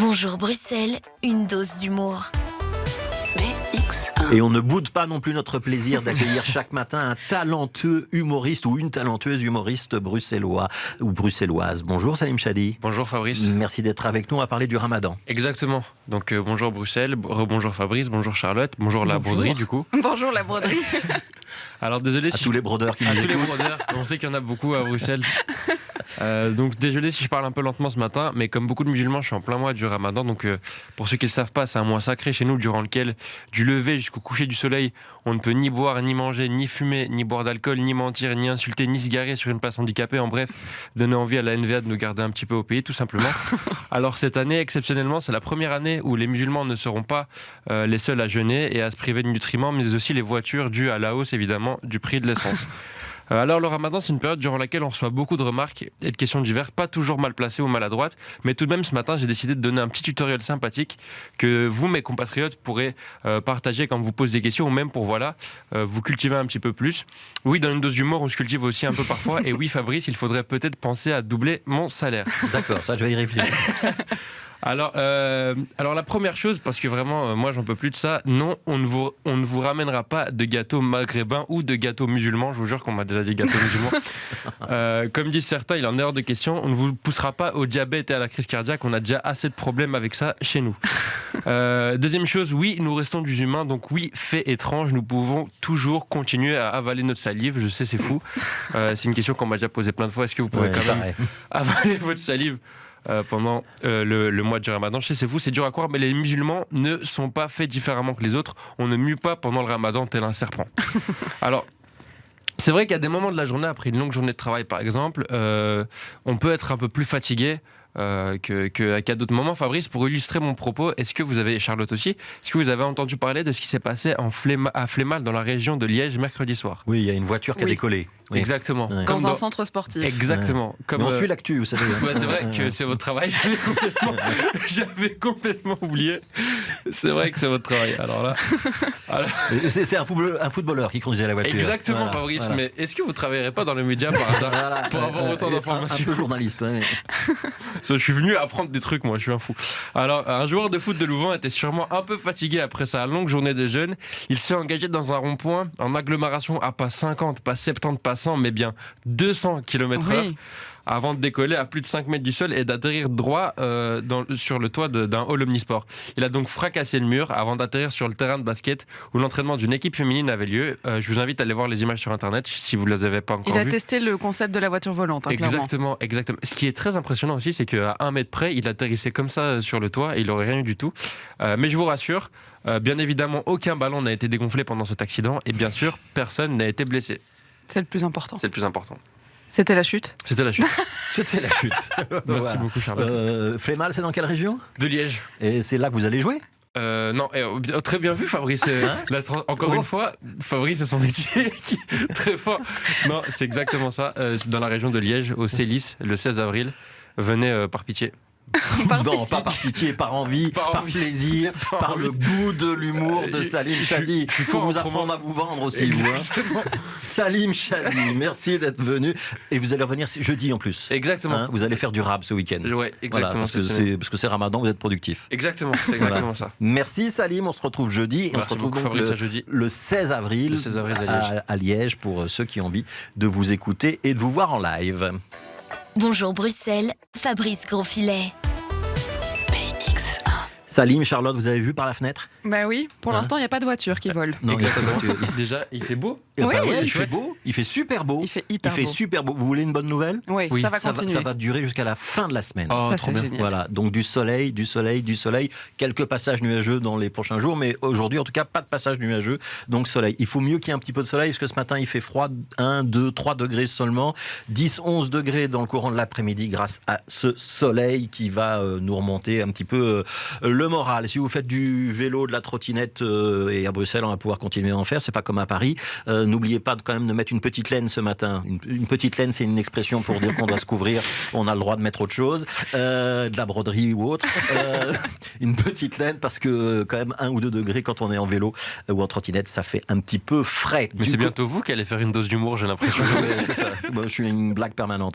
Bonjour Bruxelles, une dose d'humour. BX1. Et on ne boude pas non plus notre plaisir d'accueillir chaque matin un talentueux humoriste ou une talentueuse humoriste bruxellois ou bruxelloise. Bonjour Salim Chadi. Bonjour Fabrice. Merci d'être avec nous à parler du Ramadan. Exactement. Donc bonjour Bruxelles, bonjour Fabrice, bonjour Charlotte, bonjour la broderie du coup. Bonjour la broderie. Alors désolé à tous les brodeurs qui nous écoutent. Tous les brodeurs, on sait qu'il y en a beaucoup à Bruxelles. Donc désolé si je parle un peu lentement ce matin, mais comme beaucoup de musulmans, je suis en plein mois du Ramadan. Donc pour ceux qui ne le savent pas, c'est un mois sacré chez nous durant lequel, du lever jusqu'au coucher du soleil, on ne peut ni boire, ni manger, ni fumer, ni boire d'alcool, ni mentir, ni insulter, ni se garer sur une place handicapée. En bref, donner envie à la NVA de nous garder un petit peu au pays, tout simplement. Alors cette année, exceptionnellement, c'est la première année où les musulmans ne seront pas les seuls à jeûner et à se priver de nutriments, mais aussi les voitures dues à la hausse évidemment du prix de l'essence. Alors le Ramadan, c'est une période durant laquelle on reçoit beaucoup de remarques et de questions diverses, pas toujours mal placées ou maladroites, mais tout de même ce matin j'ai décidé de donner un petit tutoriel sympathique que vous, mes compatriotes, pourrez partager quand on vous pose des questions ou même pour vous cultiver un petit peu plus. Oui, dans une dose d'humour on se cultive aussi un peu parfois et oui Fabrice, il faudrait peut-être penser à doubler mon salaire. D'accord, ça je vais y réfléchir. Alors la première chose, parce que vraiment, moi, j'en peux plus de ça. Non, on ne vous ramènera pas de gâteaux maghrébins ou de gâteaux musulmans. Je vous jure qu'on m'a déjà dit gâteaux musulmans. Comme disent certains, il en est hors de question. On ne vous poussera pas au diabète et à la crise cardiaque. On a déjà assez de problèmes avec ça chez nous. Deuxième chose, oui, nous restons des humains. Donc oui, fait étrange, nous pouvons toujours continuer à avaler notre salive. Je sais, c'est fou. C'est une question qu'on m'a déjà posée plein de fois. Est-ce que vous pouvez quand même avaler votre salive pendant le mois du Ramadan? Je sais, c'est fou, c'est dur à croire, mais les musulmans ne sont pas faits différemment que les autres. On ne mue pas pendant le Ramadan tel un serpent. Alors, c'est vrai qu'il y a des moments de la journée, après une longue journée de travail par exemple, on peut être un peu plus fatigué qu'à d'autres moments. Fabrice, pour illustrer mon propos, est-ce que vous avez, Charlotte aussi, est-ce que vous avez entendu parler de ce qui s'est passé à Flémal dans la région de Liège mercredi soir? Oui, il y a une voiture qui a décollé. Oui. Exactement. Ouais. Dans un centre sportif. Exactement. Ouais. Comme, mais on suit l'actu, vous savez. Ouais, c'est vrai que c'est votre travail. J'avais complètement oublié. C'est vrai que c'est votre travail. Alors là, c'est un footballeur qui conduisait la voiture. Exactement, voilà, Fabrice. Voilà. Mais est-ce que vous ne travaillerez pas dans les médias par hasard pour avoir autant d'informations? Un peu journaliste. Ouais. Je suis venu apprendre des trucs, moi. Je suis un fou. Alors, un joueur de foot de Louvain était sûrement un peu fatigué après sa longue journée de jeûne. Il s'est engagé dans un rond-point en agglomération à pas 50, pas 70 passants, mais bien 200 km/h. Oui. Avant de décoller à plus de 5 mètres du sol et d'atterrir droit sur le toit d'un hall omnisport. Il a donc fracassé le mur avant d'atterrir sur le terrain de basket où l'entraînement d'une équipe féminine avait lieu. Je vous invite à aller voir les images sur internet si vous ne les avez pas encore vues. Il a testé le concept de la voiture volante, exactement. Ce qui est très impressionnant aussi, c'est qu'à 1 mètre près, il atterrissait comme ça sur le toit et il n'aurait rien eu du tout. Mais je vous rassure, bien évidemment, aucun ballon n'a été dégonflé pendant cet accident et bien sûr, personne n'a été blessé. C'est le plus important. C'est le plus important. C'était la chute? C'était la chute. C'était la chute. Merci beaucoup, Charlotte. Flémal, c'est dans quelle région? De Liège. Et c'est là que vous allez jouer? Non, très bien vu Fabrice. Encore une fois, Fabrice c'est son métier très fort. Non, c'est exactement ça. C'est dans la région de Liège, au Célis, le 16 avril. Venez par pitié. Non, pas par pitié, par envie, par plaisir, par le goût de l'humour de Salim Chadi. Il faut vous apprendre à vous vendre aussi, vous. Hein. Salim Chadi, merci d'être venu. Et vous allez revenir jeudi en plus. Exactement. Hein, vous allez faire du rap ce week-end. Ouais, exactement. Voilà, parce que c'est Ramadan, vous êtes productif. Exactement, c'est exactement ça. Merci Salim, on se retrouve jeudi. Merci on se retrouve donc le 16 avril, à Liège pour ceux qui ont envie de vous écouter et de vous voir en live. Bonjour Bruxelles, Fabrice Grosfilet. Salim, Charlotte, vous avez vu par la fenêtre? Bah oui, pour l'instant, il n'y a pas de voiture qui vole. Non, exactement. Déjà, il fait beau. Oui, il fait beau, il fait super beau. Il fait hyper beau. Super beau. Vous voulez une bonne nouvelle? Oui, ça va continuer. Ça va durer jusqu'à la fin de la semaine. Oh, ça, c'est génial. Voilà, donc du soleil. Quelques passages nuageux dans les prochains jours, mais aujourd'hui, en tout cas, pas de passage nuageux. Donc soleil. Il faut mieux qu'il y ait un petit peu de soleil, parce que ce matin, il fait froid, 1, 2, 3 degrés seulement. 10, 11 degrés dans le courant de l'après-midi grâce à ce soleil qui va nous remonter un petit peu le moral. Si vous faites du vélo, de la trottinette, et à Bruxelles, on va pouvoir continuer à en faire. C'est pas comme à Paris. N'oubliez pas quand même de mettre une petite laine ce matin. Une petite laine, c'est une expression pour dire qu'on doit se couvrir. On a le droit de mettre autre chose, de la broderie ou autre. Une petite laine parce que quand même 1 ou 2 degrés quand on est en vélo ou en trottinette, ça fait un petit peu frais. Mais c'est bientôt vous qui allez faire une dose d'humour, j'ai l'impression. C'est ça. Moi, je suis une blague permanente.